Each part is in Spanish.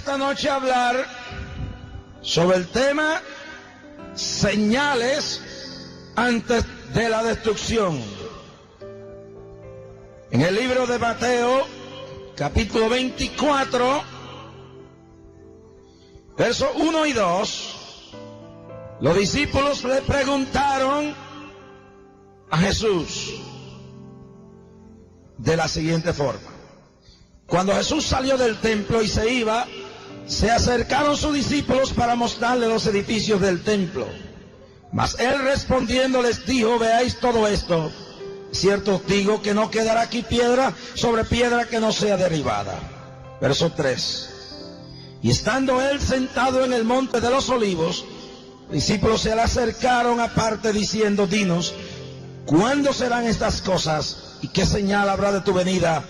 esta noche hablar sobre el tema señales antes de la destrucción. En el libro de Mateo, capítulo 24, versos 1 y 2, los discípulos le preguntaron a Jesús de la siguiente forma. Cuando Jesús salió del templo y se iba, se acercaron sus discípulos para mostrarle los edificios del templo. Mas él respondiendo les dijo: veáis todo esto. Cierto os digo que no quedará aquí piedra sobre piedra que no sea derribada. Verso 3. Y estando él sentado en el monte de los olivos, los discípulos se le acercaron aparte diciendo: dinos, ¿cuándo serán estas cosas? ¿Y qué señal habrá de tu venida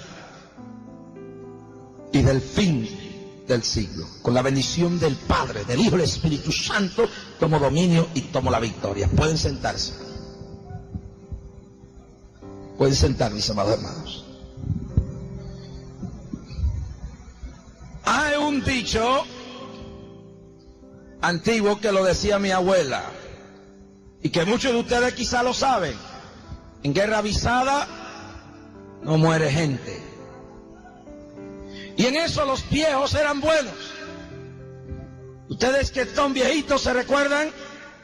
y del fin del siglo? Con la bendición del Padre, del Hijo y del Espíritu Santo, tomo dominio y tomo la victoria. Pueden sentarse. Pueden sentar, mis amados hermanos. Hay un dicho antiguo que lo decía mi abuela y que muchos de ustedes quizá lo saben: en guerra avisada no muere gente. Y en eso los viejos eran buenos. Ustedes que son viejitos se recuerdan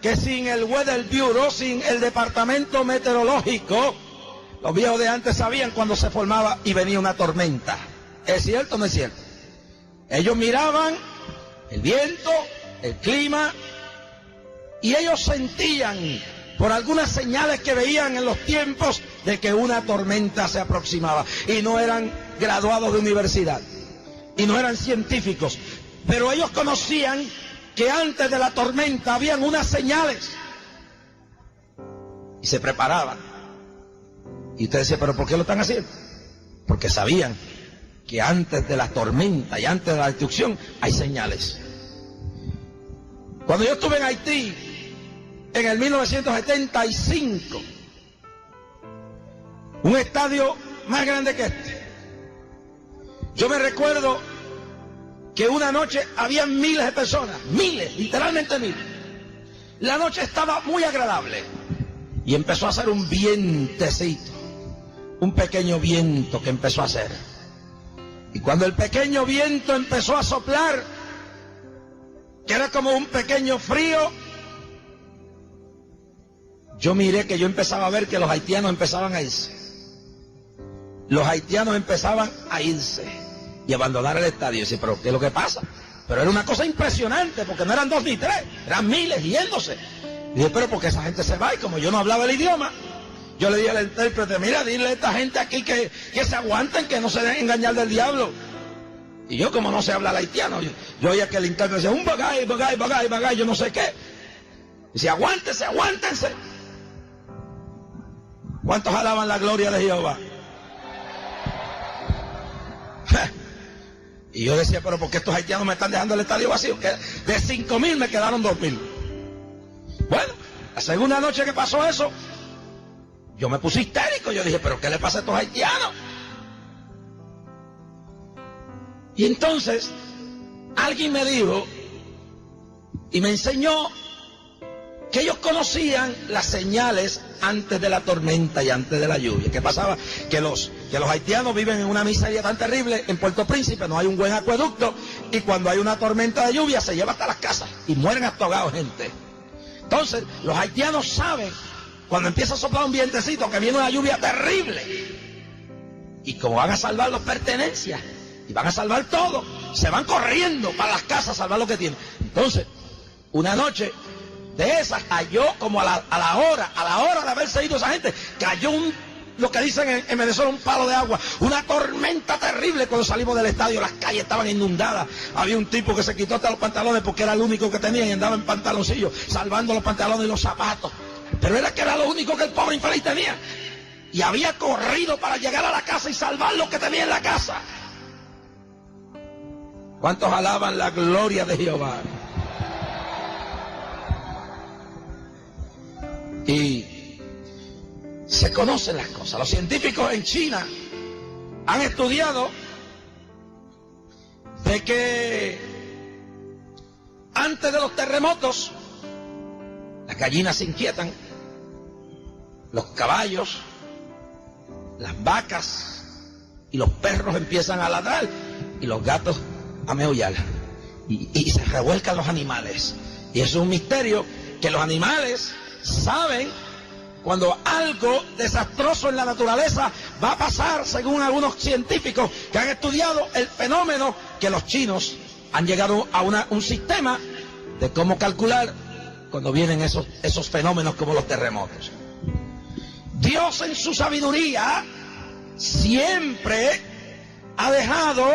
que sin el Weather Bureau, sin el departamento meteorológico, los viejos de antes sabían cuando se formaba y venía una tormenta. ¿Es cierto o no es cierto? Ellos miraban el viento, el clima, y ellos sentían por algunas señales que veían en los tiempos de que una tormenta se aproximaba. Y no eran graduados de universidad, y no eran científicos, pero ellos conocían que antes de la tormenta habían unas señales, y se preparaban. Y usted decía: ¿pero por qué lo están haciendo? Porque sabían que antes de la tormenta y antes de la destrucción hay señales. Cuando yo estuve en Haití en el 1975, un estadio más grande que este, yo me recuerdo que una noche había miles de personas, miles, literalmente miles. La noche estaba muy agradable y empezó a hacer un vientecito, un pequeño viento que empezó a hacer. Y cuando el pequeño viento empezó a soplar, que era como un pequeño frío, yo miré que yo empezaba a ver que los haitianos empezaban a irse. Los haitianos empezaban a irse y abandonar el estadio. Y decía: ¿pero qué es lo que pasa? Pero era una cosa impresionante, porque no eran 2 ni 3, eran miles yéndose. Y dije: ¿pero por qué esa gente se va? Y como yo no hablaba el idioma, yo le dije al intérprete: mira, dile a esta gente aquí que se aguanten, que no se dejen engañar del diablo. Y yo, como no sé hablar haitiano, yo oía que el intérprete decía: un bagay, bagay, bagay, bagay, yo no sé qué. Y decía: aguántense, aguántense. ¿Cuántos alaban la gloria de Jehová? Y yo decía: pero ¿por qué estos haitianos me están dejando el estadio vacío? Que de 5,000 me quedaron 2,000. Bueno, la segunda noche que pasó eso, yo me puse histérico. Yo dije: ¿pero qué le pasa a estos haitianos? Y entonces alguien me dijo y me enseñó que ellos conocían las señales antes de la tormenta y antes de la lluvia. ¿Qué pasaba? Que los haitianos viven en una miseria tan terrible. En Puerto Príncipe no hay un buen acueducto, y cuando hay una tormenta de lluvia se lleva hasta las casas y mueren ahogados gente. Entonces los haitianos saben cuando empieza a soplar un vientecito que viene una lluvia terrible, y como van a salvar las pertenencias y van a salvar todo, se van corriendo para las casas a salvar lo que tienen. Entonces, una noche de esas cayó como a la hora de haberse ido esa gente, cayó lo que dicen en Venezuela, un palo de agua, una tormenta terrible. Cuando salimos del estadio, las calles estaban inundadas. Había un tipo que se quitó hasta los pantalones porque era el único que tenía y andaba en pantaloncillos, salvando los pantalones y los zapatos. Pero era que era lo único que el pobre infeliz tenía. Y había corrido para llegar a la casa y salvar lo que tenía en la casa. ¿Cuántos alaban la gloria de Jehová? Y se conocen las cosas. Los científicos en China han estudiado de que Antes de los terremotos, las gallinas se inquietan, los caballos, las vacas y los perros empiezan a ladrar y los gatos a meollar. Y se revuelcan los animales. Y eso es un misterio, que los animales saben cuando algo desastroso en la naturaleza va a pasar, según algunos científicos que han estudiado el fenómeno, que los chinos han llegado a un sistema de cómo calcular cuando vienen esos fenómenos como los terremotos. Dios en su sabiduría siempre ha dejado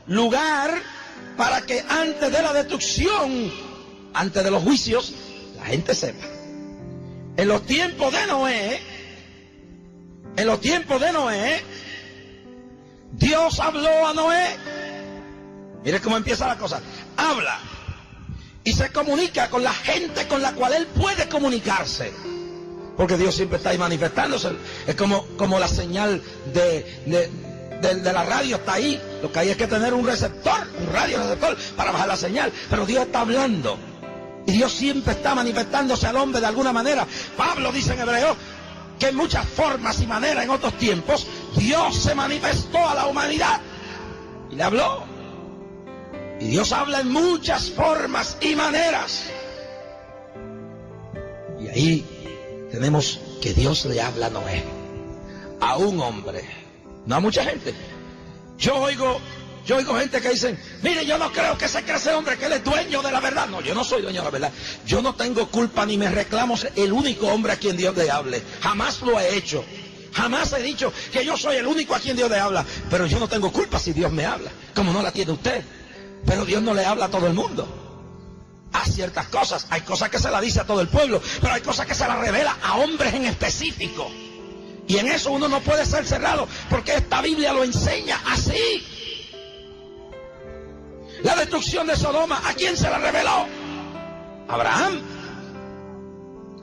lugar para que antes de la destrucción, antes de los juicios, la gente sepa. En los tiempos de Noé, Dios habló a Noé. Mire cómo empieza la cosa. Habla y se comunica con la gente con la cual él puede comunicarse. Porque Dios siempre está ahí manifestándose. Es como la señal de la radio está ahí. Lo que hay es que tener un receptor, un radioreceptor para bajar la señal. Pero Dios está hablando. Y Dios siempre está manifestándose al hombre de alguna manera. Pablo dice en Hebreo que en muchas formas y maneras en otros tiempos Dios se manifestó a la humanidad y le habló. Y Dios habla en muchas formas y maneras. Y ahí tenemos que Dios le habla a Noé, a un hombre, no a mucha gente. Yo oigo gente que dicen, mire, yo no creo que ese hombre que él es dueño de la verdad. No, yo no soy dueño de la verdad. Yo no tengo culpa ni me reclamo ser el único hombre a quien Dios le hable. Jamás lo he hecho. Jamás he dicho que yo soy el único a quien Dios le habla. Pero yo no tengo culpa si Dios me habla, como no la tiene usted. Pero Dios no le habla a todo el mundo. A ciertas cosas. Hay cosas que se la dice a todo el pueblo, pero hay cosas que se la revela a hombres en específico. Y en eso uno no puede ser cerrado, porque esta Biblia lo enseña así. La destrucción de Sodoma, ¿a quién se la reveló? Abraham.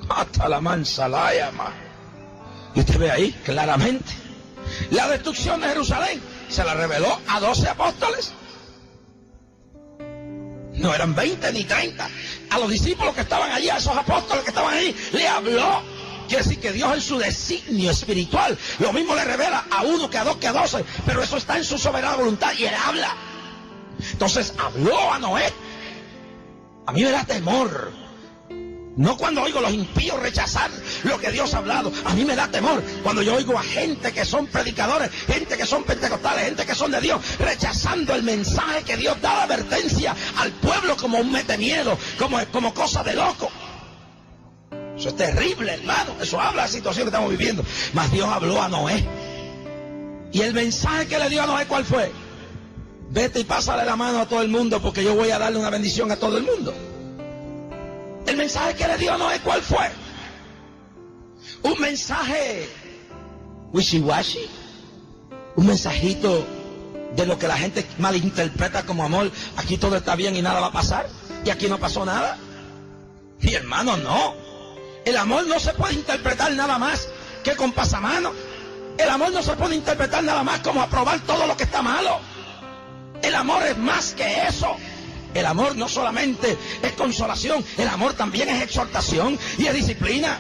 Hasta la mansalaya. Y usted ve ahí claramente. La destrucción de Jerusalén se la reveló a 12 apóstoles. No eran 20 ni 30. A los discípulos que estaban allí, a esos apóstoles que estaban allí, le habló. Quiere decir que Dios en su designio espiritual lo mismo le revela a uno que a dos que a 12, pero eso está en su soberana voluntad y él habla. Entonces habló a Noé. A mí me da temor, no cuando oigo a los impíos rechazar lo que Dios ha hablado. A mí me da temor cuando yo oigo a gente que son predicadores, gente que son pentecostales, gente que son de Dios, rechazando el mensaje que Dios da, la advertencia al pueblo como un metemiedo, como cosa de loco. Eso es terrible, hermano. Eso habla de la situación que estamos viviendo. Mas Dios habló a Noé. Y el mensaje que le dio a Noé, ¿cuál fue? Vete y pásale la mano a todo el mundo, porque yo voy a darle una bendición a todo el mundo. El mensaje que le dio a Noé, ¿cuál fue? Un mensaje wishy-washy, un mensajito de lo que la gente malinterpreta como amor. Aquí todo está bien y nada va a pasar, y aquí no pasó nada. Y hermano, no. El amor no se puede interpretar nada más que con pasamano. El amor no se puede interpretar nada más como aprobar todo lo que está malo. El amor es más que eso. El amor no solamente es consolación, el amor también es exhortación y es disciplina.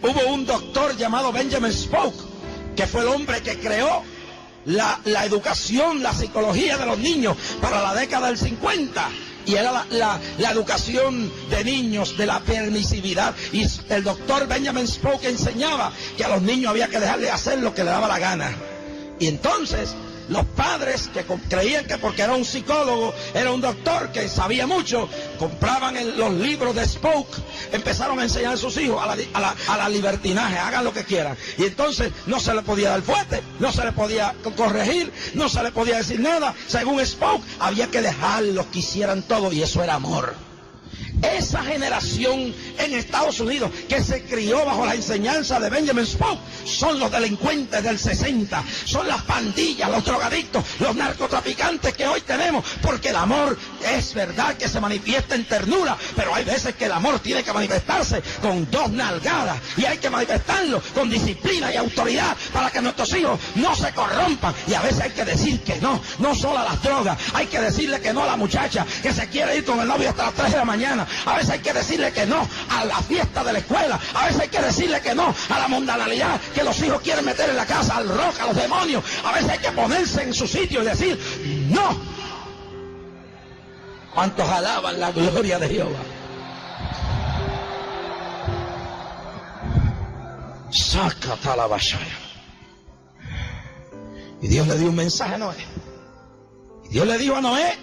Hubo un doctor llamado Benjamin Spock, que fue el hombre que creó la educación, la psicología de los niños para la década del 50. Y era la educación de niños, de la permisividad. Y el doctor Benjamin Spock enseñaba que a los niños había que dejarle hacer lo que le daba la gana. Y entonces los padres que creían que porque era un psicólogo, era un doctor que sabía mucho, compraban los libros de Spock, empezaron a enseñar a sus hijos a la libertinaje, hagan lo que quieran. Y entonces no se le podía dar fuerte, no se le podía corregir, no se le podía decir nada. Según Spock, había que dejarlos que hicieran todo, y eso era amor. Esa generación en Estados Unidos que se crió bajo la enseñanza de Benjamin Spock son los delincuentes del 60, son las pandillas, los drogadictos, los narcotraficantes que hoy tenemos, porque el amor es verdad que se manifiesta en ternura, pero hay veces que el amor tiene que manifestarse con 2 nalgadas y hay que manifestarlo con disciplina y autoridad para que nuestros hijos no se corrompan. Y a veces hay que decir que no, no solo a las drogas, hay que decirle que no a la muchacha que se quiere ir con el novio hasta las 3 de la mañana. A veces hay que decirle que no a la fiesta de la escuela. A veces hay que decirle que no a la mundanalidad que los hijos quieren meter en la casa, al rock, a los demonios. A veces hay que ponerse en su sitio y decir no. ¿Cuántos alaban la gloria de Jehová? Sácate la bashaya. Y Dios le dio un mensaje a Noé. Y Dios le dijo a Noé,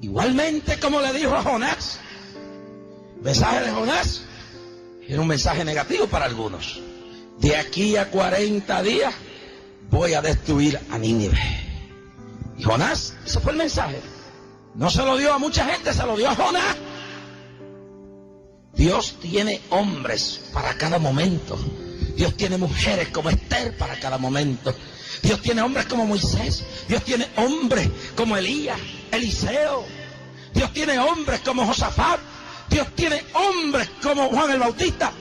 igualmente como le dijo a Jonás. El mensaje de Jonás era un mensaje negativo para algunos. De aquí a 40 días voy a destruir a Nínive. Y Jonás, ese fue el mensaje. No se lo dio a mucha gente, se lo dio a Jonás. Dios tiene hombres para cada momento. Dios tiene mujeres como Esther para cada momento. Dios tiene hombres como Moisés. Dios tiene hombres como Elías, Eliseo. Dios tiene hombres como Josafat. Dios tiene hombres como Juan el Bautista,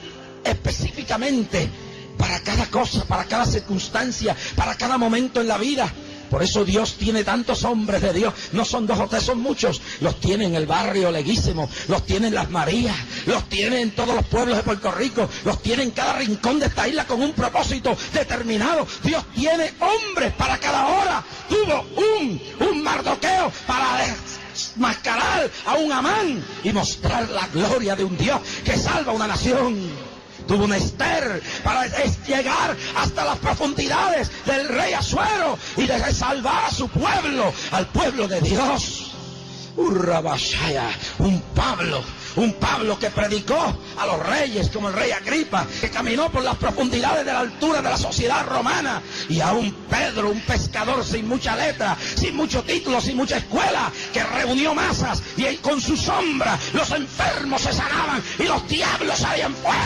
específicamente para cada cosa, para cada circunstancia, para cada momento en la vida. Por eso Dios tiene tantos hombres de Dios. No son 2 o 3, son muchos. Los tiene en el barrio Leguísimo, los tiene en Las Marías, los tiene en todos los pueblos de Puerto Rico, los tiene en cada rincón de esta isla con un propósito determinado. Dios tiene hombres para cada hora. Tuvo un Mardoqueo para desmascarar a un Amán y mostrar la gloria de un Dios que salva a una nación. Tuvo una Esther para llegar hasta las profundidades del rey Asuero y de salvar a su pueblo, al pueblo de Dios. Un Pablo que predicó a los reyes como el rey Agripa, que caminó por las profundidades de la altura de la sociedad romana, y a un Pedro, un pescador sin mucha letra, sin mucho título, sin mucha escuela, que reunió masas y con su sombra los enfermos se sanaban y los diablos salían fuera.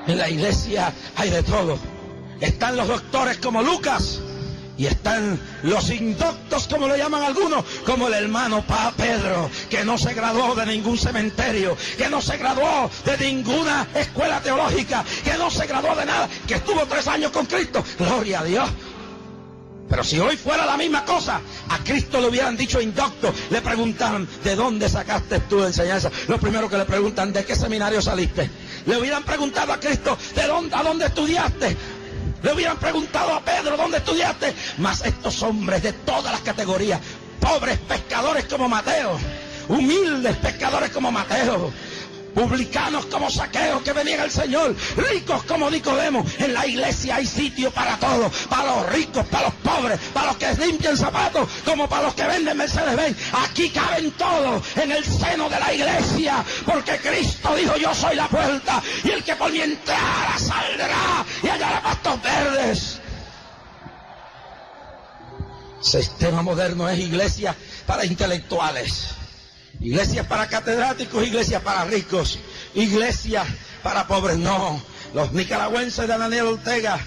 En la iglesia hay de todo. Están los doctores como Lucas y están los indoctos, como le llaman algunos, como el hermano Pedro, que no se graduó de ningún cementerio, que no se graduó de ninguna escuela teológica, que no se graduó de nada, que estuvo 3 años con Cristo. Gloria a Dios. Pero si hoy fuera la misma cosa, a Cristo le hubieran dicho indocto. Le preguntaban, ¿de dónde sacaste tú enseñanza? Lo primero que le preguntan, ¿de qué seminario saliste? Le hubieran preguntado a Cristo, ¿a dónde estudiaste? Le hubieran preguntado a Pedro, ¿dónde estudiaste? Mas estos hombres de todas las categorías, pobres pescadores como Mateo, humildes pescadores como Mateo, publicanos como Zaqueo que venían al Señor, ricos como Nicodemo. En la iglesia hay sitio para todos, para los ricos, para los pobres, para los que limpian zapatos, como para los que venden Mercedes-Benz. Aquí caben todos en el seno de la iglesia, porque Cristo dijo, yo soy la puerta, y el que por mí entrara saldrá y hallará pastos verdes. Sistema moderno es iglesia para intelectuales, iglesias para catedráticos, iglesias para ricos, iglesias para pobres. No, los nicaragüenses de Daniel Ortega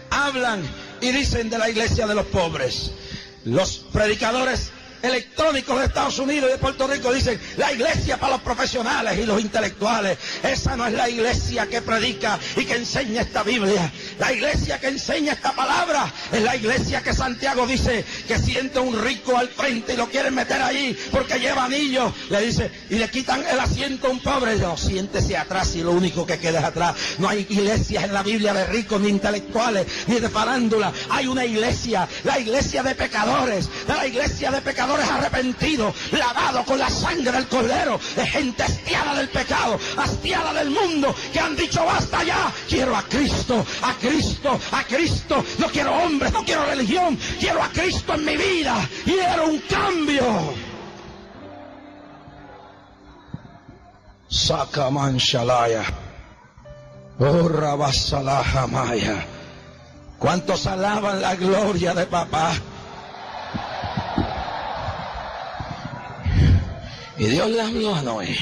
hablan y dicen de la iglesia de los pobres. Los predicadores electrónicos de Estados Unidos y de Puerto Rico dicen la iglesia para los profesionales y los intelectuales. Esa no es la iglesia que predica y que enseña esta Biblia. La iglesia que enseña esta palabra es la iglesia que Santiago dice que siente un rico al frente y lo quieren meter ahí porque lleva anillos. Le dice, y le quitan el asiento a un pobre. No, siéntese atrás y lo único que queda es atrás. No hay iglesias en la Biblia de ricos, ni intelectuales, ni de farándula. Hay una iglesia, la iglesia de pecadores, la iglesia de pecadores arrepentido, lavado con la sangre del Cordero, de gente hastiada del pecado, hastiada del mundo, que han dicho basta ya, quiero a Cristo, a Cristo, a Cristo. No quiero hombres, no quiero religión, quiero a Cristo en mi vida, quiero un cambio. Sakaman Shalaya, oh Rabasalaha Maya. ¿Cuántos alaban la gloria de papá? Y Dios le habló a Noé.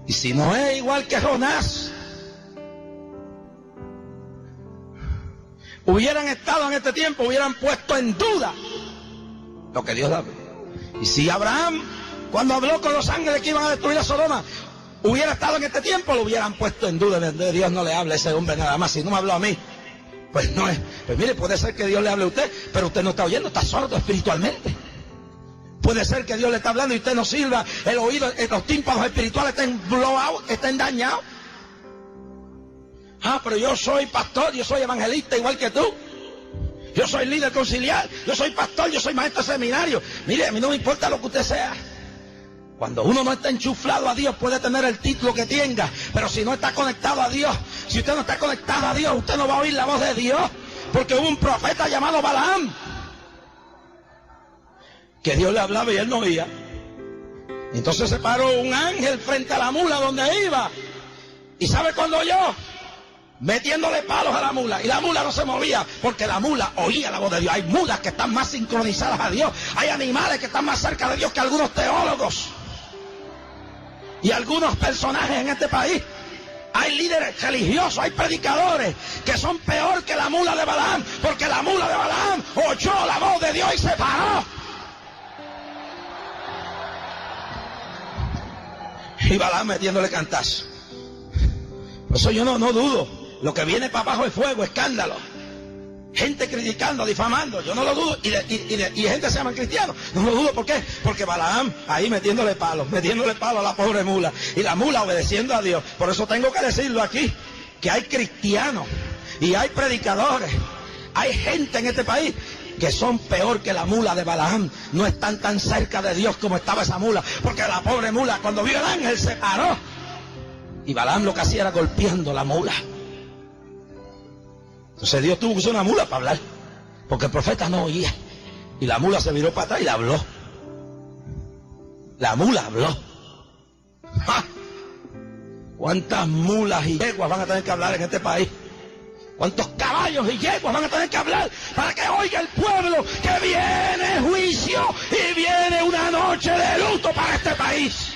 Y si Noé igual que Jonás hubieran estado en este tiempo, hubieran puesto en duda lo que Dios le habló. Y si Abraham, cuando habló con los ángeles que iban a destruir a Sodoma, hubiera estado en este tiempo, lo hubieran puesto en duda. Dios no le habla a ese hombre nada más. Si no me habló a mí, pues no es. Pues mire, puede ser que Dios le hable a usted, pero usted no está oyendo, está sordo espiritualmente. Puede ser que Dios le está hablando y usted no sirva, el oído, los tímpanos espirituales estén blowados, estén dañados. Ah, pero yo soy pastor, yo soy evangelista igual que tú. Yo soy líder conciliar, yo soy pastor, yo soy maestro de seminario. Mire, a mí no me importa lo que usted sea. Cuando uno no está enchuflado a Dios, puede tener el título que tenga, pero si no está conectado a Dios, si usted no está conectado a Dios, usted no va a oír la voz de Dios, porque hubo un profeta llamado Balaam, que Dios le hablaba y él no oía. Entonces se paró un ángel frente a la mula donde iba, y ¿sabe cuándo oyó? Metiéndole palos a la mula, y la mula no se movía, porque la mula oía la voz de Dios. Hay mulas que están más sincronizadas a Dios, hay animales que están más cerca de Dios que algunos teólogos y algunos personajes en este país. Hay líderes religiosos, hay predicadores que son peor que la mula de Balaam, porque la mula de Balaam oyó la voz de Dios y se paró. Y Balaam metiéndole cantazo. Por eso yo no dudo. Lo que viene para abajo es fuego, escándalo. Gente criticando, difamando. Yo no lo dudo. Y gente se llama cristianos. No lo dudo. ¿Por qué? Porque Balaam ahí metiéndole palos a la pobre mula. Y la mula obedeciendo a Dios. Por eso tengo que decirlo aquí, que hay cristianos y hay predicadores. Hay gente en este país que son peor que la mula de Balaam. No están tan cerca de Dios como estaba esa mula. Porque la pobre mula, cuando vio el ángel, se paró. Y Balaam lo que hacía era golpeando la mula. Entonces Dios tuvo que usar una mula para hablar, porque el profeta no oía. Y la mula se viró para atrás y le habló. La mula habló. ¡Ja! ¿Cuántas mulas y yeguas van a tener que hablar en este país? ¿Cuántos caballos y yeguas van a tener que hablar para que oiga el pueblo que viene juicio y viene una noche de luto para este país?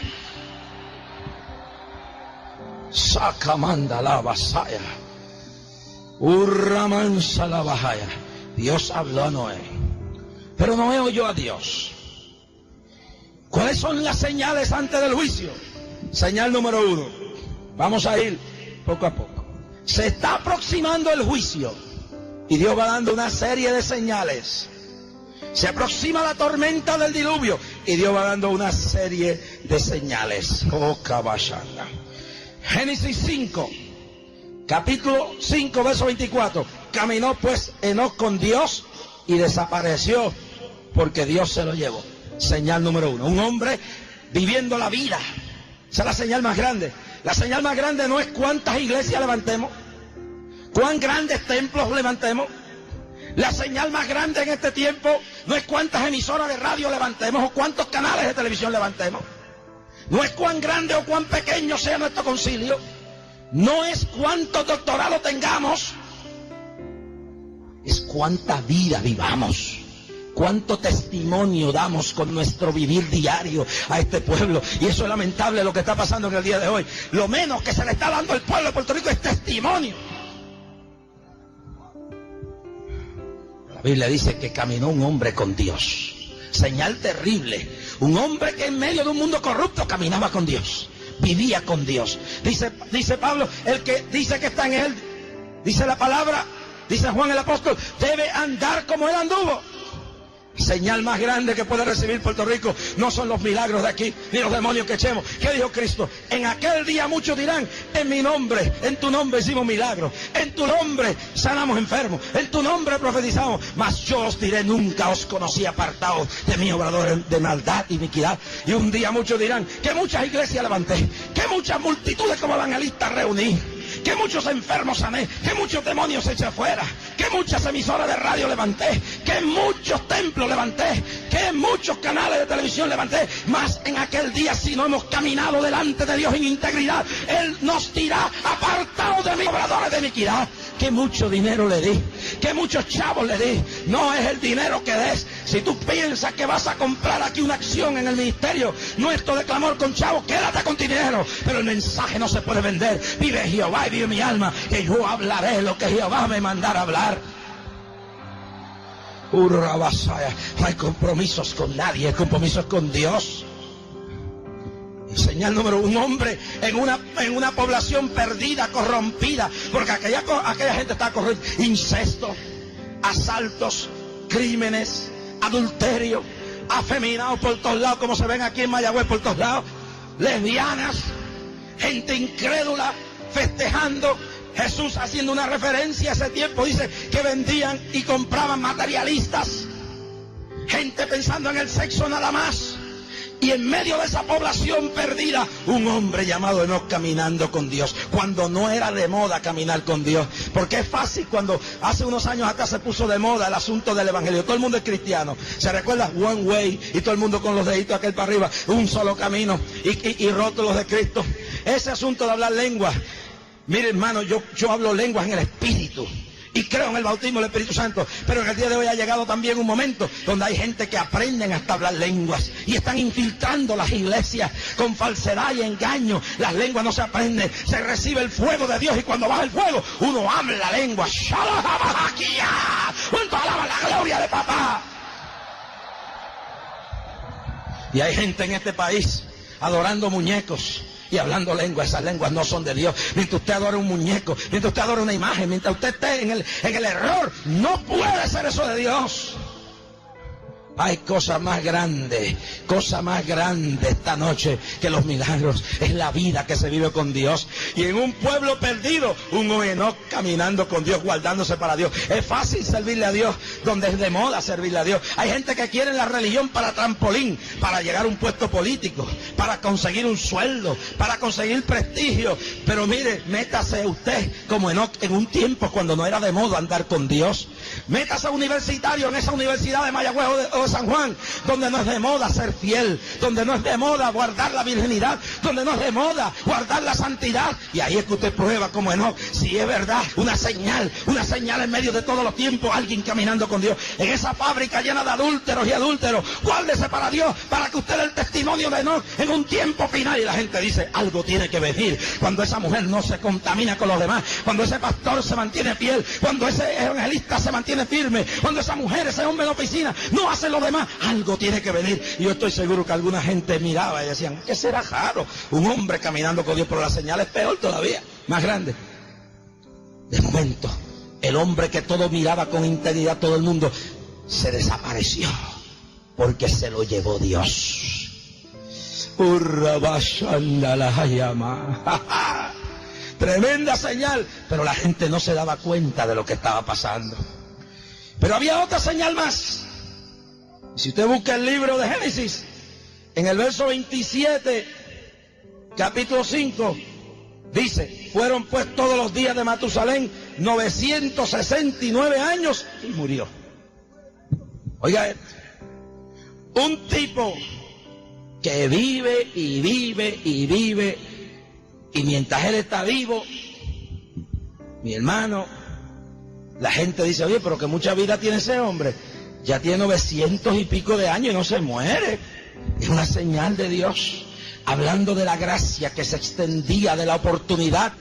Sacamanda la vasaya. Urramansa la bajaya. Dios habló a Noé, pero Noé oyó a Dios. ¿Cuáles son las señales antes del juicio? Señal número 1. Vamos a ir poco a poco. Se está aproximando el juicio y Dios va dando una serie de señales. Se aproxima la tormenta del diluvio y Dios va dando una serie de señales. Oh, caballanda. Génesis 5. Capítulo 5, verso 24. Caminó pues Enoc con Dios y desapareció porque Dios se lo llevó. Señal número 1. Un hombre viviendo la vida. Esa es la señal más grande. La señal más grande no es cuántas iglesias levantemos, cuán grandes templos levantemos. La señal más grande en este tiempo no es cuántas emisoras de radio levantemos o cuántos canales de televisión levantemos. No es cuán grande o cuán pequeño sea nuestro concilio. No es cuántos doctorados tengamos, es cuánta vida vivamos, cuánto testimonio damos con nuestro vivir diario a este pueblo. Y eso es lamentable lo que está pasando en el día de hoy. Lo menos que se le está dando al pueblo de Puerto Rico es testimonio. La Biblia dice que caminó un hombre con Dios. Señal terrible. Un hombre que en medio de un mundo corrupto caminaba con Dios. Vivía con Dios. Dice Pablo, el que dice que está en él, dice la palabra, dice Juan el apóstol, debe andar como él anduvo. Señal más grande que puede recibir Puerto Rico no son los milagros de aquí, ni los demonios que echemos. ¿Qué dijo Cristo? En aquel día muchos dirán, en mi nombre, en tu nombre hicimos milagros, en tu nombre sanamos enfermos, en tu nombre profetizamos, mas yo os diré, nunca os conocí, apartados de mí, obradores de maldad y iniquidad. Y un día muchos dirán, que muchas iglesias levanté, que muchas multitudes como evangelistas reuní, que muchos enfermos sané, que muchos demonios eché afuera, que muchas emisoras de radio levanté, que muchos templos levanté, que muchos canales de televisión levanté. Mas en aquel día, si no hemos caminado delante de Dios en integridad, Él nos dirá, apartados de mí, obradores de iniquidad. que mucho dinero le di, que muchos chavos le di. No es el dinero que des. Si tú piensas que vas a comprar aquí una acción en el ministerio nuestro de Clamor con Chavos, quédate con tu dinero. Pero el mensaje no se puede vender. Vive Jehová y vive mi alma, que yo hablaré lo que Jehová me mandara hablar. No hay compromisos con nadie, hay compromisos con Dios. Señal número 1, un hombre en una población perdida, corrompida, porque aquella gente está corrompida. Incesto, asaltos, crímenes, adulterio, afeminados por todos lados, como se ven aquí en Mayagüez por todos lados, lesbianas, gente incrédula festejando. Jesús, haciendo una referencia a ese tiempo, dice que vendían y compraban materialistas, gente pensando en el sexo nada más. Y en medio de esa población perdida, un hombre llamado Enoc caminando con Dios, cuando no era de moda caminar con Dios. Porque es fácil cuando hace unos años acá se puso de moda el asunto del evangelio. Todo el mundo es cristiano. ¿Se recuerda? One way, y todo el mundo con los deditos aquel para arriba, un solo camino, y rótulos de Cristo. Ese asunto de hablar lenguas. Mire, hermano, yo hablo lenguas en el Espíritu. Y creo en el bautismo del Espíritu Santo. Pero en el día de hoy ha llegado también un momento donde hay gente que aprenden hasta hablar lenguas. Y están infiltrando las iglesias con falsedad y engaño. Las lenguas no se aprenden. Se recibe el fuego de Dios. Y cuando baja el fuego, uno habla la lengua. ¿Cuánto alaba la gloria de papá? Y hay gente en este país adorando muñecos y hablando lenguas. Esas lenguas no son de Dios. Mientras usted adora un muñeco, mientras usted adora una imagen, mientras usted esté en el error, no puede ser eso de Dios. Hay cosa más grande esta noche que los milagros. Es la vida que se vive con Dios. Y en un pueblo perdido, un Enoc caminando con Dios, guardándose para Dios. Es fácil servirle a Dios donde es de moda servirle a Dios. Hay gente que quiere la religión para trampolín, para llegar a un puesto político, para conseguir un sueldo, para conseguir prestigio. Pero mire, métase usted como Enoc en un tiempo cuando no era de moda andar con Dios. Métase universitario en esa universidad de Mayagüez o de San Juan, donde no es de moda ser fiel, donde no es de moda guardar la virginidad, donde no es de moda guardar la santidad. Y ahí es que usted prueba como Enoc, si es verdad, una señal en medio de todos los tiempos, alguien caminando con Dios. En esa fábrica llena de adúlteros y adúlteros, guárdese para Dios, para que usted dé el testimonio de Enoc en un tiempo final. Y la gente dice, algo tiene que venir, cuando esa mujer no se contamina con los demás, cuando ese pastor se mantiene fiel, cuando ese evangelista se mantiene firme, cuando esa mujer, ese hombre de oficina no hace lo demás, algo tiene que venir. Y yo estoy seguro que alguna gente miraba y decían, ¿qué será raro? Un hombre caminando con Dios, pero la señal es peor todavía, más grande. De momento, el hombre que todo miraba con integridad, todo el mundo, se desapareció, porque se lo llevó Dios. Tremenda señal, pero la gente no se daba cuenta de lo que estaba pasando. Pero había otra señal más. Si usted busca el libro de Génesis, en el verso 27, capítulo 5, dice, fueron pues todos los días de Matusalén 969 años y murió. Oiga esto, un tipo que vive y vive y vive, y mientras él está vivo, mi hermano, la gente dice, oye, pero que mucha vida tiene ese hombre. Ya tiene 900 y pico de años y no se muere. Es una señal de Dios, hablando de la gracia que se extendía, de la oportunidad.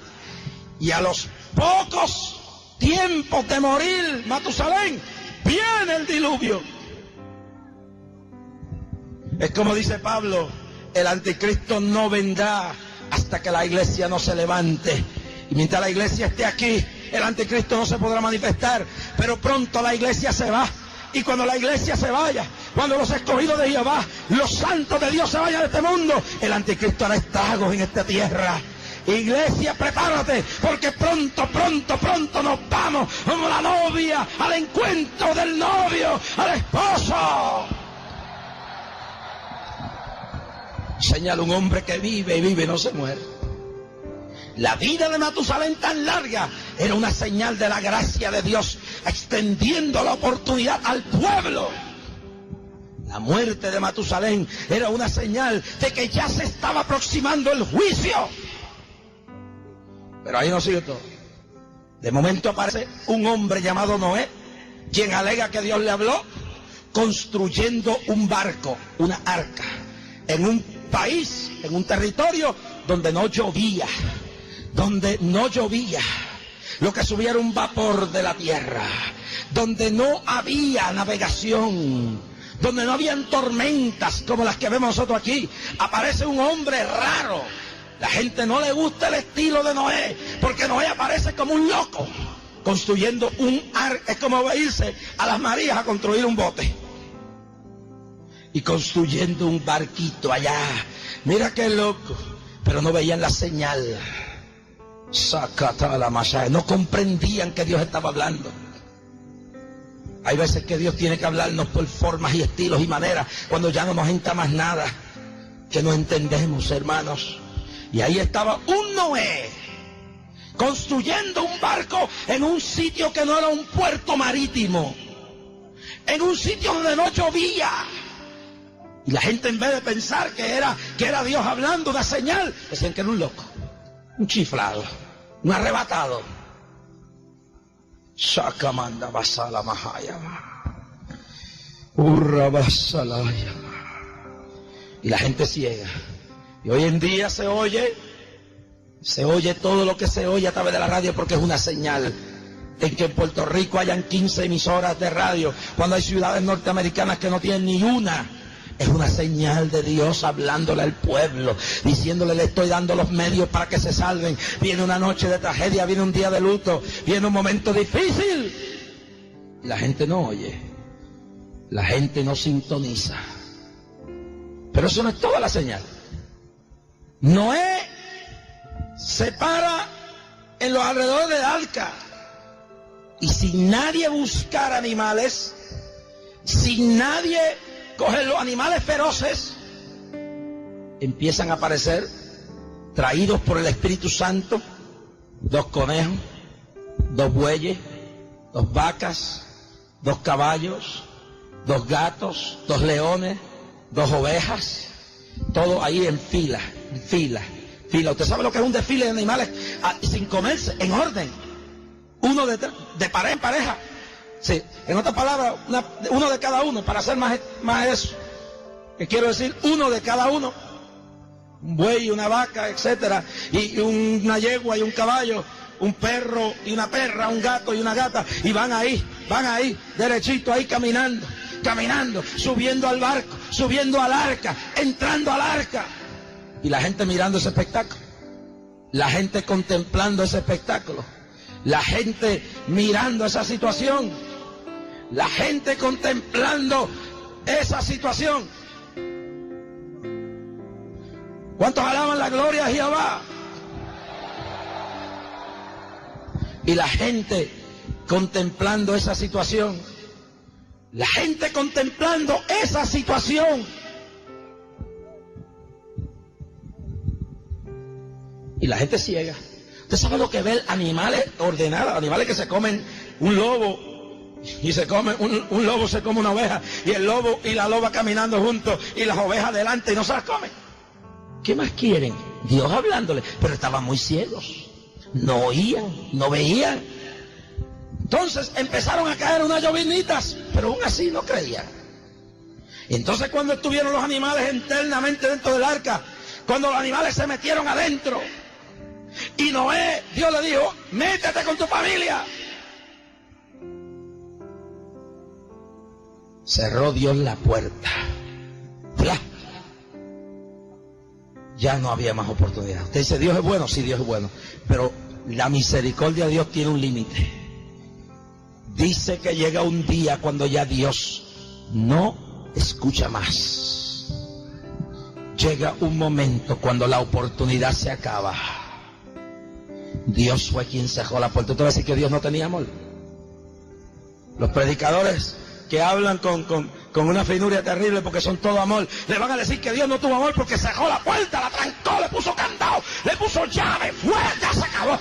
Y a los pocos tiempos de morir Matusalén, viene el diluvio. Es como dice Pablo, el anticristo no vendrá hasta que la iglesia no se levante. Y mientras la iglesia esté aquí, el anticristo no se podrá manifestar. Pero pronto la iglesia se va. Y cuando la iglesia se vaya, cuando los escogidos de Jehová, los santos de Dios se vayan de este mundo, el anticristo hará estragos en esta tierra. Iglesia, prepárate, porque pronto nos vamos como la novia al encuentro del novio, al esposo. Señala un hombre que vive y vive y no se muere. La vida de Matusalén tan larga era una señal de la gracia de Dios, extendiendo la oportunidad al pueblo. La muerte de Matusalén era una señal de que ya se estaba aproximando el juicio. Pero ahí no sigue todo. De momento aparece un hombre llamado Noé, quien alega que Dios le habló, construyendo un barco, una arca, en un país, en un territorio donde no llovía, lo que subía era un vapor de la tierra, donde no había navegación, donde no habían tormentas como las que vemos nosotros aquí. Aparece un hombre raro. La gente no le gusta el estilo de Noé, porque Noé aparece como un loco, construyendo un arca. Es como irse a las Marías a construir un bote. Y construyendo un barquito allá. Mira qué loco. Pero no veían la señal. Sacata la masa. No comprendían que Dios estaba hablando. Hay veces que Dios tiene que hablarnos por formas y estilos y maneras, cuando ya no nos entra más nada, que no entendemos, hermanos. Y ahí estaba un Noé, construyendo un barco en un sitio que no era un puerto marítimo, en un sitio donde no llovía. Y la gente, en vez de pensar que era Dios hablando, una señal, decían que era un loco, un chiflado, un arrebatado. Shakamanda basala mahaya. Urra basalaya. Y la gente ciega. Y hoy en día se oye todo lo que se oye a través de la radio, porque es una señal. En que en Puerto Rico hayan 15 emisoras de radio, cuando hay ciudades norteamericanas que no tienen ni una. Es una señal de Dios hablándole al pueblo, diciéndole: le estoy dando los medios para que se salven. Viene una noche de tragedia, viene un día de luto, viene un momento difícil. Y la gente no oye, la gente no sintoniza. Pero eso no es toda la señal. Noé se para en los alrededores del arca, y sin nadie buscar animales, sin nadie coger los animales feroces, empiezan a aparecer, traídos por el Espíritu Santo, 2 conejos, 2 bueyes, 2 vacas, 2 caballos, 2 gatos, 2 leones, 2 ovejas, todo ahí en fila. Usted sabe lo que es un desfile de animales sin comerse, en orden, uno de pareja en pareja. Sí, en otras palabras, uno de cada uno, para hacer más eso. Que quiero decir, uno de cada uno. Un buey, una vaca, etcétera, y una yegua y un caballo, un perro y una perra, un gato y una gata, y van ahí, derechito ahí caminando, subiendo al barco, subiendo al arca, entrando al arca. Y la gente mirando ese espectáculo, la gente contemplando ese espectáculo, la gente mirando esa situación, la gente contemplando esa situación. ¿Cuántos alaban la gloria a Jehová? Y la gente contemplando esa situación, la gente contemplando esa situación. Y la gente ciega. ¿Usted sabe lo que ve? Animales ordenados, animales que se comen un lobo, y se come un lobo, se come una oveja, y el lobo y la loba caminando juntos, y las ovejas delante, y no se las comen. ¿Qué más quieren? Dios hablándole, pero estaban muy ciegos, no oían, no veían. Entonces empezaron a caer unas lloviznitas, pero aún así no creían. Entonces, cuando estuvieron los animales internamente dentro del arca, cuando los animales se metieron adentro, y Noé, Dios le dijo: métete con tu familia. Cerró Dios la puerta. ¡Fla! Ya no había más oportunidad. Usted dice: ¿Dios es bueno? Sí, Dios es bueno. Pero la misericordia de Dios tiene un límite. Dice que llega un día cuando ya Dios no escucha más. Llega un momento cuando la oportunidad se acaba. Dios fue quien cerró la puerta. ¿Usted va a decir que Dios no tenía amor? Los predicadores que hablan con una finuria terrible porque son todo amor, le van a decir que Dios no tuvo amor porque cerró la puerta, la trancó, le puso candado, le puso llave, fuera, se acabó.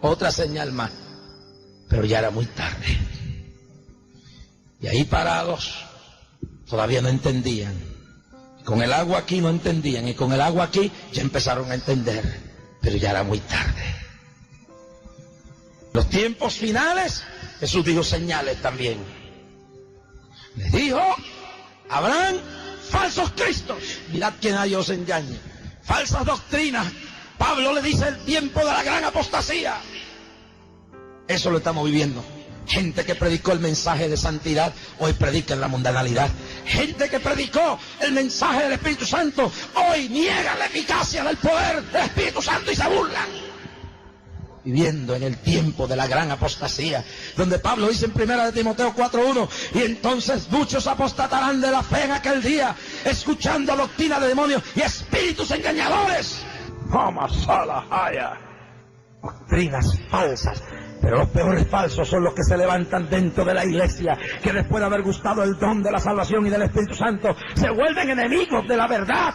Otra señal más, pero ya era muy tarde. Y ahí parados, todavía no entendían. Con el agua aquí no entendían, y con el agua aquí ya empezaron a entender. pero ya era muy tarde. Los tiempos finales, Jesús dijo señales también. Les dijo, habrán falsos cristos. Mirad que nadie os engañe. Falsas doctrinas. Pablo le dice el tiempo de la gran apostasía. Eso lo estamos viviendo. Gente que predicó el mensaje de santidad, hoy predica en la mundanalidad. Gente que predicó el mensaje del Espíritu Santo, hoy niegan la eficacia del poder del Espíritu Santo y se burlan. Viviendo en el tiempo de la gran apostasía, donde Pablo dice en 1 Timoteo 4:1, y entonces muchos apostatarán de la fe en aquel día, escuchando doctrina de demonios y espíritus engañadores. Doctrinas falsas. Pero los peores falsos son los que se levantan dentro de la iglesia, que después de haber gustado el don de la salvación y del Espíritu Santo, se vuelven enemigos de la verdad,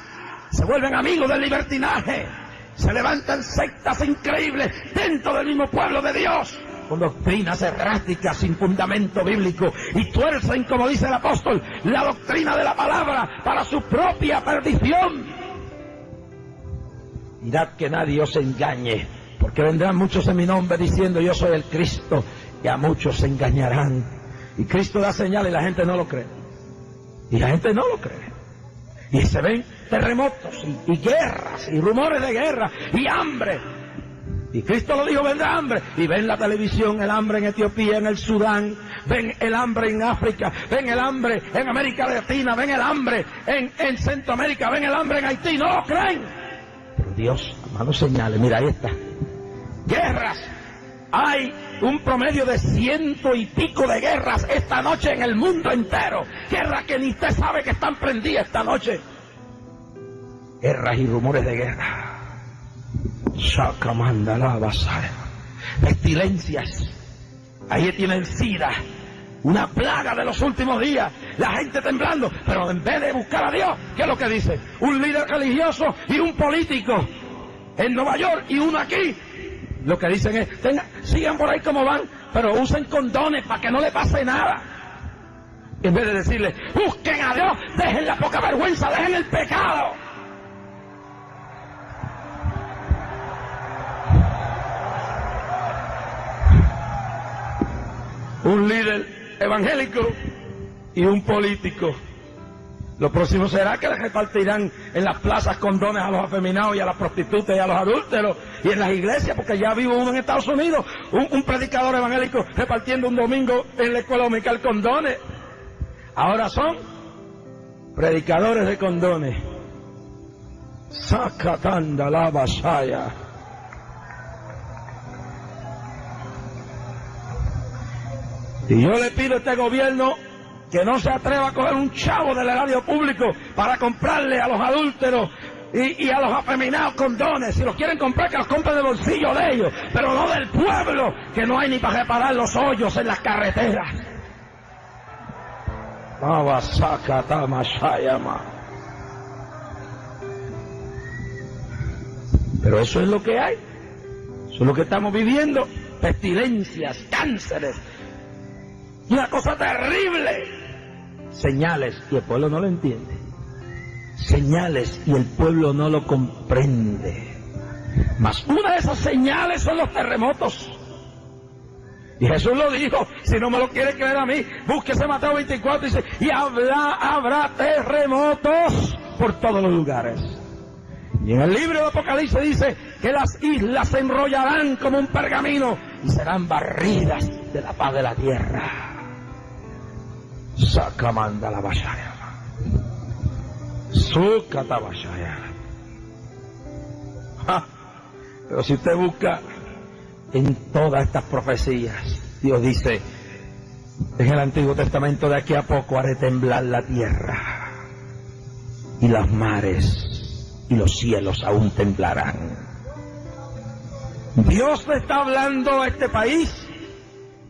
se vuelven amigos del libertinaje, se levantan sectas increíbles dentro del mismo pueblo de Dios, con doctrinas erráticas sin fundamento bíblico, y tuercen, como dice el apóstol, la doctrina de la palabra para su propia perdición. Mirad que nadie os engañe, porque vendrán muchos en mi nombre diciendo yo soy el Cristo, y a muchos se engañarán. Y Cristo da señales y la gente no lo cree. Y la gente no lo cree. Y se ven terremotos y guerras y rumores de guerra y hambre. Y Cristo lo dijo, vendrá hambre. Y ven la televisión, el hambre en Etiopía, en el Sudán. Ven el hambre en África. Ven el hambre en América Latina. Ven el hambre en Centroamérica. Ven el hambre en Haití. No lo creen. Pero Dios, amado, señales. Mira, ahí está. Guerras. Hay un promedio de 100 y pico de guerras esta noche en el mundo entero. Guerras que ni usted sabe que están prendidas esta noche. Guerras y rumores de guerra. Pestilencias. Ahí tienen SIDA. Una plaga de los últimos días. La gente temblando. Pero en vez de buscar a Dios, ¿qué es lo que dice? Un líder religioso y un político en Nueva York y uno aquí. Lo que dicen es, sigan por ahí como van, pero usen condones para que no le pase nada. En vez de decirle, busquen a Dios, dejen la poca vergüenza, dejen el pecado. Un líder evangélico y un político. Lo próximo será que les repartirán en las plazas condones a los afeminados y a las prostitutas y a los adúlteros y en las iglesias, porque ya vivo uno en Estados Unidos, un predicador evangélico repartiendo un domingo en la escuela dominical condones. Ahora son predicadores de condones. Sacatanda la vasaya. Y yo le pido a este gobierno que no se atreva a coger un chavo del erario público para comprarle a los adúlteros y a los afeminados condones. Si los quieren comprar, que los compren del bolsillo de ellos, pero no del pueblo, que no hay ni para reparar los hoyos en las carreteras. Pero eso es lo que hay. Eso es lo que estamos viviendo. Pestilencias, cánceres. Una cosa terrible. Señales, y el pueblo no lo entiende. Señales, y el pueblo no lo comprende. Mas una de esas señales son los terremotos. Y Jesús lo dijo, si no me lo quiere creer a mí, búsquese Mateo 24, dice, y habrá terremotos por todos los lugares. Y en el libro de Apocalipsis dice que las islas se enrollarán como un pergamino y serán barridas de la paz de la tierra. Sacamanda la bashaya. Sukata bashaya. Pero si usted busca en todas estas profecías, Dios dice en el Antiguo Testamento, de aquí a poco haré temblar la tierra y las mares y los cielos aún temblarán. Dios le está hablando a este país,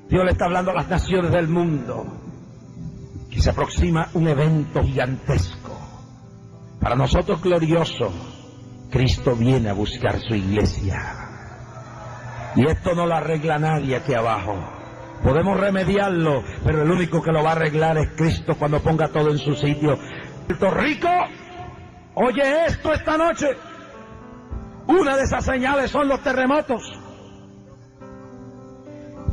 Dios le está hablando a las naciones del mundo, que se aproxima un evento gigantesco, para nosotros glorioso. Cristo viene a buscar su iglesia. Y esto no lo arregla nadie aquí abajo. Podemos remediarlo, pero el único que lo va a arreglar es Cristo cuando ponga todo en su sitio. Puerto Rico, oye esto esta noche. Una de esas señales son los terremotos.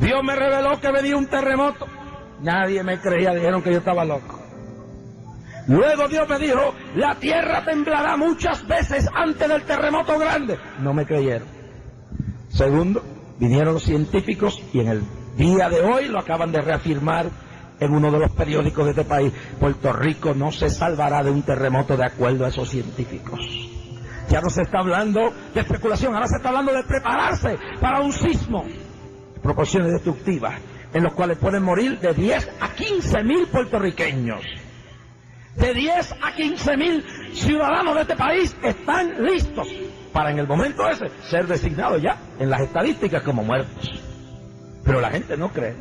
Dios me reveló que venía un terremoto. Nadie me creía, dijeron que yo estaba loco. Luego Dios me dijo, la tierra temblará muchas veces antes del terremoto grande. No me creyeron. Segundo, vinieron los científicos y en el día de hoy lo acaban de reafirmar en uno de los periódicos de este país. Puerto Rico no se salvará de un terremoto de acuerdo a esos científicos. Ya no se está hablando de especulación, ahora se está hablando de prepararse para un sismo. Proporciones destructivas en los cuales pueden morir de 10 a 15 mil puertorriqueños. De 10 a 15 mil ciudadanos de este país están listos para en el momento ese ser designados ya en las estadísticas como muertos. Pero la gente no cree.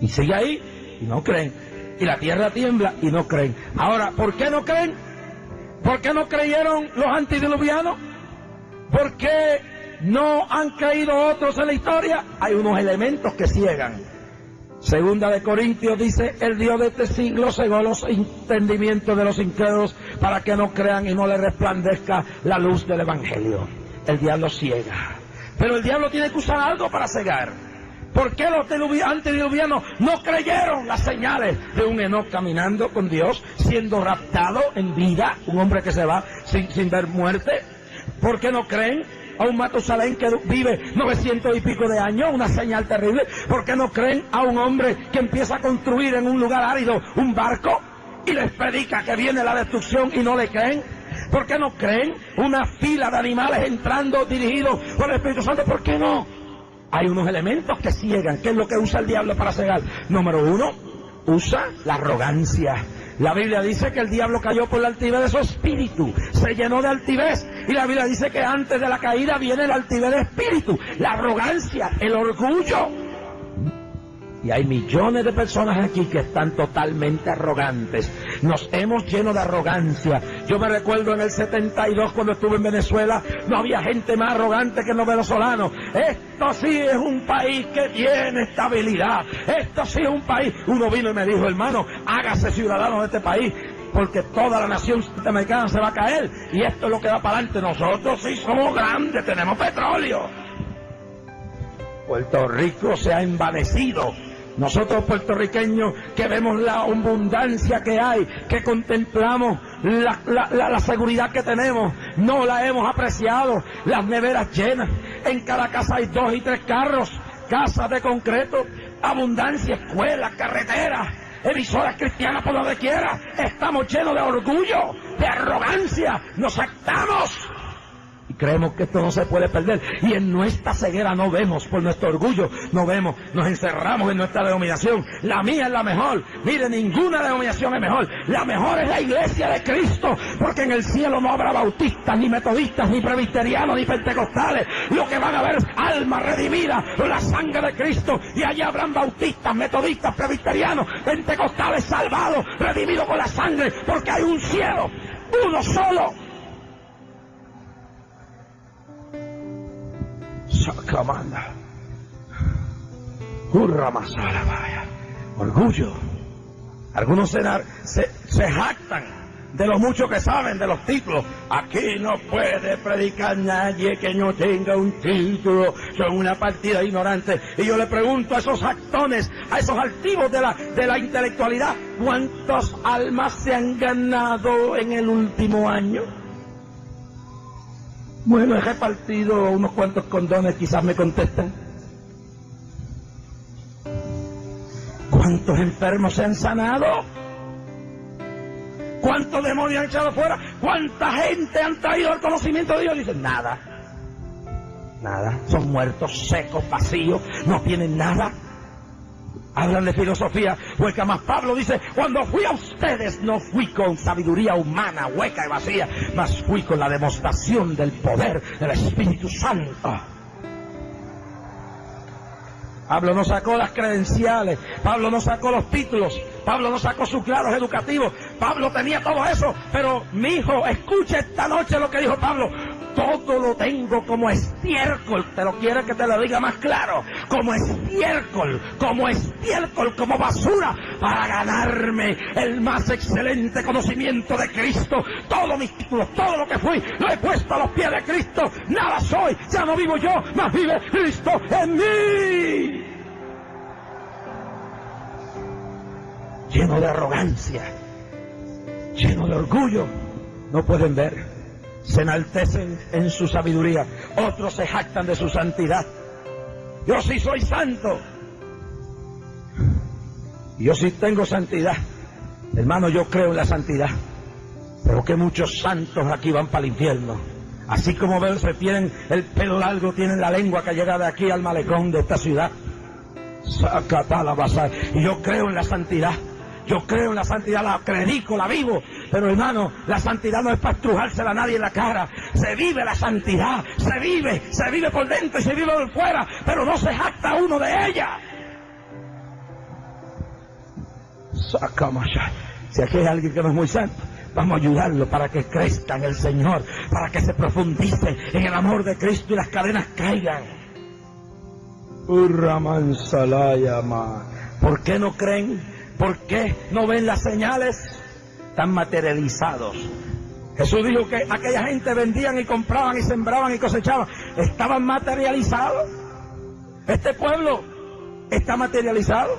Y sigue ahí y no creen. Y la tierra tiembla y no creen. Ahora, ¿por qué no creen? ¿Por qué no creyeron los antediluvianos? ¿Por qué no han creído otros en la historia? Hay unos elementos que ciegan. Segunda de Corintios dice, el Dios de este siglo cegó los entendimientos de los incrédulos para que no crean y no les resplandezca la luz del Evangelio. El diablo ciega. Pero el diablo tiene que usar algo para cegar. ¿Por qué los antediluvianos no creyeron las señales de un Enoc caminando con Dios, siendo raptado en vida, un hombre que se va sin ver muerte? ¿Por qué no creen a un Matusalén que vive 900 y pico de años, una señal terrible? ¿Por qué no creen a un hombre que empieza a construir en un lugar árido un barco y les predica que viene la destrucción y no le creen? ¿Por qué no creen una fila de animales entrando dirigidos por el Espíritu Santo? ¿Por qué no? Hay unos elementos que ciegan. ¿Qué es lo que usa el diablo para cegar? Número uno, usa la arrogancia. La Biblia dice que el diablo cayó por la altivez de su espíritu, se llenó de altivez. Y la Biblia dice que antes de la caída viene la altivez de espíritu, la arrogancia, el orgullo. Y hay millones de personas aquí que están totalmente arrogantes. Nos hemos lleno de arrogancia. Yo me recuerdo en el 72 cuando estuve en Venezuela, no había gente más arrogante que los venezolanos. Esto sí es un país que tiene estabilidad. Esto sí es un país. Uno vino y me dijo, hermano, hágase ciudadano de este país, porque toda la nación centroamericana se va a caer. Y esto es lo que va para adelante. Nosotros sí somos grandes, tenemos petróleo. Puerto Rico se ha envanecido. Nosotros puertorriqueños que vemos la abundancia que hay, que contemplamos la seguridad que tenemos, no la hemos apreciado. Las neveras llenas, en cada casa hay 2 y 3 carros, casas de concreto, abundancia, escuelas, carreteras, emisoras cristianas por donde quiera. Estamos llenos de orgullo, de arrogancia, nos actamos. Y creemos que esto no se puede perder. Y en nuestra ceguera no vemos, por nuestro orgullo no vemos, nos encerramos en nuestra denominación. La mía es la mejor. Mire, ninguna denominación es mejor. La mejor es la iglesia de Cristo, porque en el cielo no habrá bautistas, ni metodistas, ni presbiterianos, ni pentecostales. Lo que van a ver es almas redimidas por la sangre de Cristo. Y allá habrán bautistas, metodistas, presbiterianos, pentecostales salvados, redimidos con la sangre, porque hay un cielo, uno solo. Sacamanda, Urramasala, vaya. Orgullo. Algunos se jactan de lo mucho que saben, de los títulos. Aquí no puede predicar nadie que no tenga un título. Son una partida ignorante. Y yo le pregunto a esos jactones, a esos altivos de la intelectualidad, ¿cuántas almas se han ganado en el último año? Bueno, he repartido unos cuantos condones, quizás me contestan. ¿Cuántos enfermos se han sanado? ¿Cuántos demonios han echado fuera? ¿Cuánta gente han traído al conocimiento de Dios? Dicen, nada. Nada. Son muertos, secos, vacíos, no tienen nada. Hablan de filosofía hueca, más Pablo dice, cuando fui a ustedes no fui con sabiduría humana, hueca y vacía, mas fui con la demostración del poder del Espíritu Santo. Pablo no sacó las credenciales, Pablo no sacó los títulos, Pablo no sacó sus grados educativos, Pablo tenía todo eso, pero mi hijo, escucha esta noche lo que dijo Pablo. Todo lo tengo como estiércol. Te lo quiero que te lo diga más claro. Como estiércol, como basura, para ganarme el más excelente conocimiento de Cristo. Todos mis títulos, todo lo que fui, lo he puesto a los pies de Cristo. Nada soy, ya no vivo yo, mas vive Cristo en mí. Lleno de arrogancia, lleno de orgullo, no pueden ver. Se enaltecen en su sabiduría, otros se jactan de su santidad. Yo sí soy santo, yo sí tengo santidad. Hermano, yo creo en la santidad, pero que muchos santos aquí van para el infierno. Así como ven, se tienen el pelo largo, tienen la lengua que llega de aquí al malecón de esta ciudad. Y yo creo en la santidad. Yo creo en la santidad, la predico, la vivo. Pero hermano, la santidad no es para estrujársela a nadie en la cara. Se vive la santidad, se vive por dentro y se vive por fuera, pero no se jacta uno de ella. Si aquí hay alguien que no es muy santo, vamos a ayudarlo para que crezca en el Señor, para que se profundice en el amor de Cristo y las cadenas caigan. ¿Por qué no creen? ¿Por qué no ven las señales? Están materializados. Jesús dijo que aquella gente vendían y compraban y sembraban y cosechaban. Estaban materializados. Este pueblo está materializado.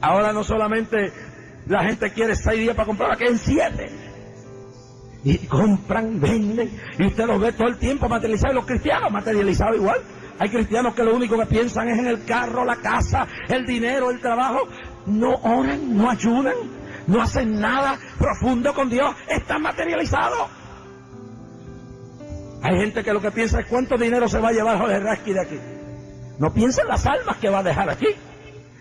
Ahora no solamente la gente quiere 6 días para comprar, aquí en 7. Y compran, venden, y usted los ve todo el tiempo materializados. Los cristianos materializados igual. Hay cristianos que lo único que piensan es en el carro, la casa, el dinero, el trabajo. No oran, no ayudan, no hacen nada profundo con Dios. Están materializados. Hay gente que lo que piensa es cuánto dinero se va a llevar Jorge Rasky de aquí. No piensa en las almas que va a dejar aquí.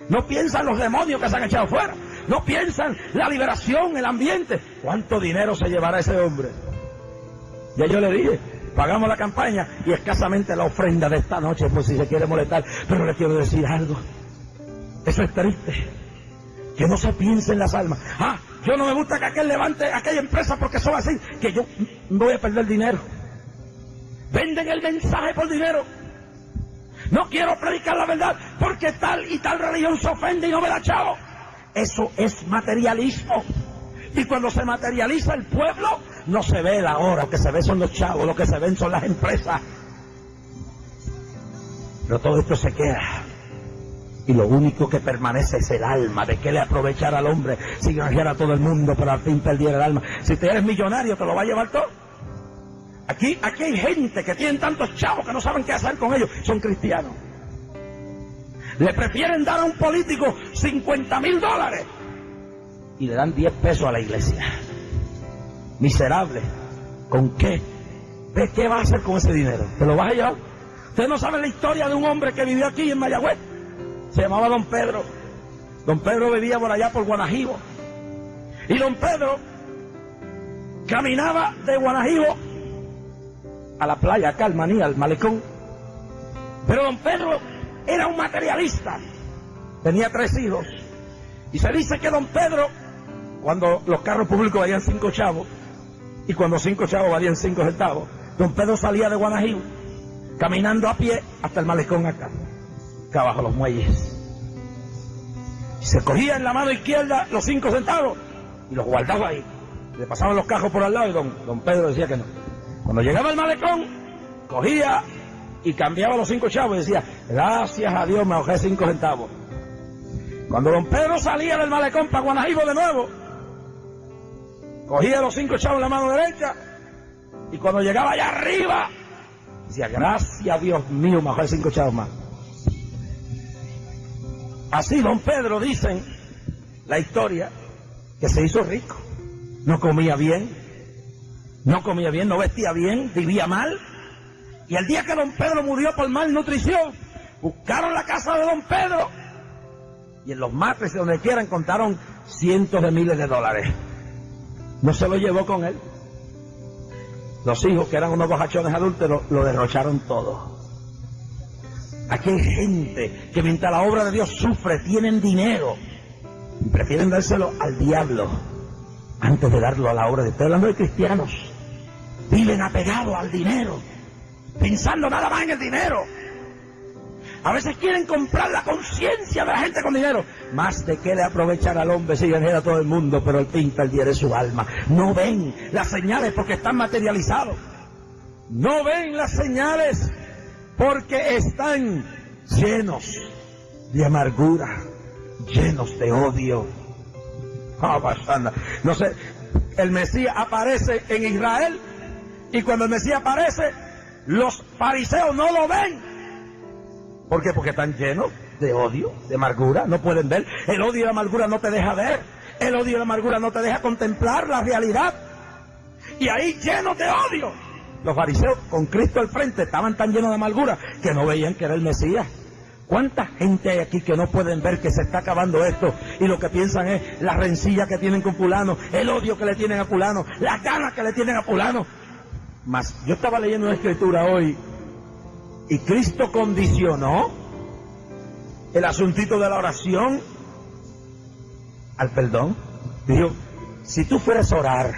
No piensa en los demonios que se han echado fuera. No piensa en la liberación, el ambiente. ¿Cuánto dinero se llevará ese hombre? Ya yo le dije, pagamos la campaña y escasamente la ofrenda de esta noche, por si se quiere molestar. Pero le quiero decir algo. Eso es triste. Que no se piense en las almas. Yo no me gusta que aquel levante aquella empresa porque son así, que yo voy a perder dinero. Venden el mensaje por dinero. No quiero predicar la verdad porque tal y tal religión se ofende y no me da chavo. Eso es materialismo. Y cuando se materializa el pueblo, no se ve la hora. Lo que se ve son los chavos, lo que se ven son las empresas. Pero todo esto se queda. Y lo único que permanece es el alma. ¿De qué le aprovechar al hombre si granjeara a todo el mundo pero al fin perdiera el alma? Si te eres millonario, ¿te lo va a llevar todo? Aquí hay gente que tienen tantos chavos que no saben qué hacer con ellos. Son cristianos. Le prefieren dar a un político $50,000 y le dan 10 pesos a la iglesia. Miserable. ¿Con qué? ¿De qué vas a hacer con ese dinero? ¿Te lo vas a llevar? Ustedes no saben la historia de un hombre que vivió aquí en Mayagüez. Se llamaba Don Pedro. Don Pedro vivía por allá por Guanajibo. Y Don Pedro caminaba de Guanajibo a la playa, acá al Maní, al malecón. Pero Don Pedro era un materialista. Tenía 3 hijos. Y se dice que Don Pedro, cuando los carros públicos valían 5 chavos, y cuando 5 chavos valían 5 centavos, Don Pedro salía de Guanajibo, caminando a pie hasta el malecón acá abajo los muelles. Y se cogía en la mano izquierda los 5 centavos y los guardaba ahí. Le pasaban los cajos por al lado y don Pedro decía que no. Cuando llegaba al malecón, cogía y cambiaba los 5 chavos y decía, gracias a Dios me ahorré 5 centavos. Cuando Don Pedro salía del malecón para Guanajibo de nuevo, cogía los 5 chavos en la mano derecha y cuando llegaba allá arriba, decía, gracias a Dios mío me ahorré 5 chavos más. Así Don Pedro, dicen la historia, que se hizo rico. No comía bien, no vestía bien, vivía mal. Y el día que Don Pedro murió por malnutrición, buscaron la casa de Don Pedro y en los matres, donde quiera, encontraron cientos de miles de dólares. No se lo llevó con él. Los hijos, que eran unos bojachones adúlteros, lo derrocharon todo. Aquí hay gente que mientras la obra de Dios sufre, tienen dinero y prefieren dárselo al diablo. antes de darlo a la obra de Dios. Estoy hablando de cristianos. Viven apegados al dinero, pensando nada más en el dinero. A veces quieren comprar la conciencia de la gente con dinero. Más de qué le aprovechan al hombre si ganara a todo el mundo, pero el pinta el día de su alma. No ven las señales porque están materializados. No ven las señales porque están llenos de amargura, llenos de odio. No sé, el Mesías aparece en Israel y cuando el Mesías aparece, los fariseos no lo ven. ¿Por qué? Porque están llenos de odio, de amargura, no pueden ver. El odio y la amargura no te deja ver. El odio y la amargura no te deja contemplar la realidad. Y ahí llenos de odio. Los fariseos con Cristo al frente estaban tan llenos de amargura que no veían que era el Mesías. ¿Cuánta gente hay aquí que no pueden ver que se está acabando esto y lo que piensan es la rencilla que tienen con fulano, el odio que le tienen a fulano, las ganas que le tienen a fulano? Mas yo estaba leyendo una escritura hoy y Cristo condicionó el asuntito de la oración al perdón. Dijo, si tú fueras a orar,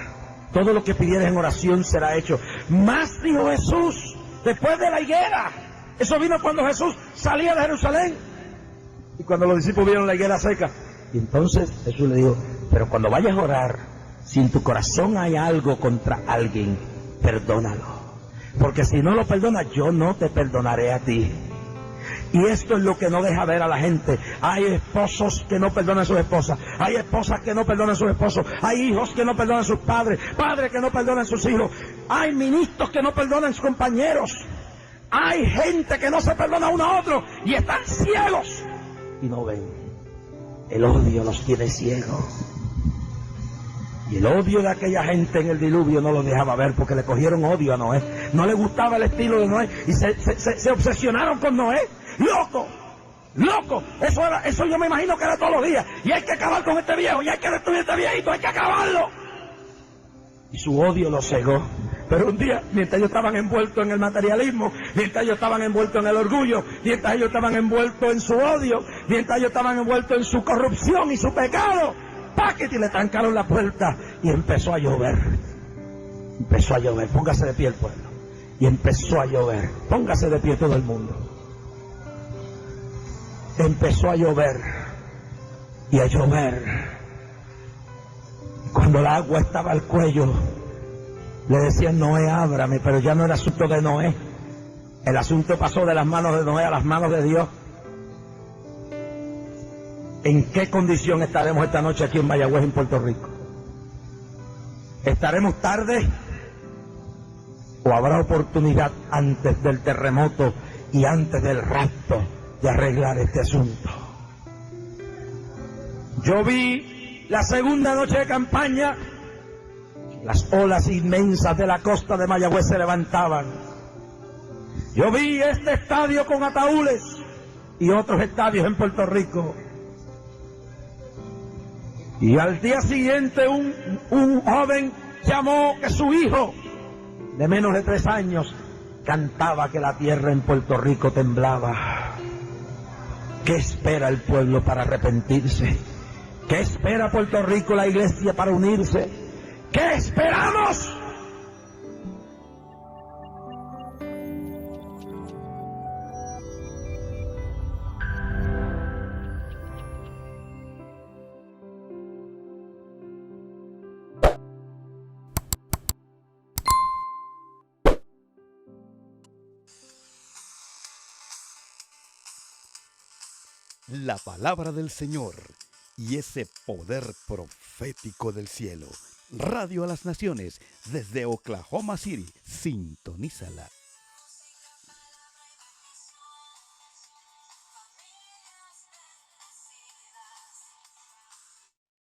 todo lo que pidieras en oración será hecho. Más, dijo Jesús, después de la higuera. Eso vino cuando Jesús salía de Jerusalén y cuando los discípulos vieron la higuera seca. Y entonces Jesús le dijo, pero cuando vayas a orar, si en tu corazón hay algo contra alguien, perdónalo. Porque si no lo perdonas, yo no te perdonaré a ti. Y esto es lo que no deja ver a la gente. Hay esposos que no perdonan a sus esposas. Hay esposas que no perdonan a sus esposos. Hay hijos que no perdonan a sus padres. Padres que no perdonan a sus hijos. Hay ministros que no perdonan a sus compañeros. Hay gente que no se perdona uno a otro. Y están ciegos. Y no ven. El odio los tiene ciegos. Y el odio de aquella gente en el diluvio no lo dejaba ver porque le cogieron odio a Noé. No le gustaba el estilo de Noé y se obsesionaron con Noé. ¡Loco! ¡Loco! Eso yo me imagino que era todos los días. Y hay que acabar con este viejo, y hay que destruir este viejito, hay que acabarlo. Y su odio lo cegó. Pero un día, mientras ellos estaban envueltos en el materialismo, mientras ellos estaban envueltos en el orgullo, mientras ellos estaban envueltos en su odio, mientras ellos estaban envueltos en su corrupción y su pecado, ¡paquete! Y le trancaron la puerta y empezó a llover. Empezó a llover. Póngase de pie el pueblo. Y empezó a llover. Póngase de pie todo el mundo. Empezó a llover. Y a llover. Cuando el agua estaba al cuello, le decían, Noé, ábrame. Pero ya no era asunto de Noé. El asunto pasó de las manos de Noé a las manos de Dios. ¿En qué condición estaremos esta noche aquí en Mayagüez, en Puerto Rico? ¿Estaremos tarde? ¿O habrá oportunidad antes del terremoto y antes del rapto de arreglar este asunto? Yo vi la segunda noche de campaña, las olas inmensas de la costa de Mayagüez se levantaban. Yo vi este estadio con ataúdes y otros estadios en Puerto Rico. Y al día siguiente un joven llamó que su hijo de menos de 3 años cantaba que la tierra en Puerto Rico temblaba. ¿Qué espera el pueblo para arrepentirse? ¿Qué espera Puerto Rico, la iglesia, para unirse? ¿Qué esperamos? La palabra del Señor y ese poder profético del cielo. Radio a las Naciones desde Oklahoma City. Sintonízala.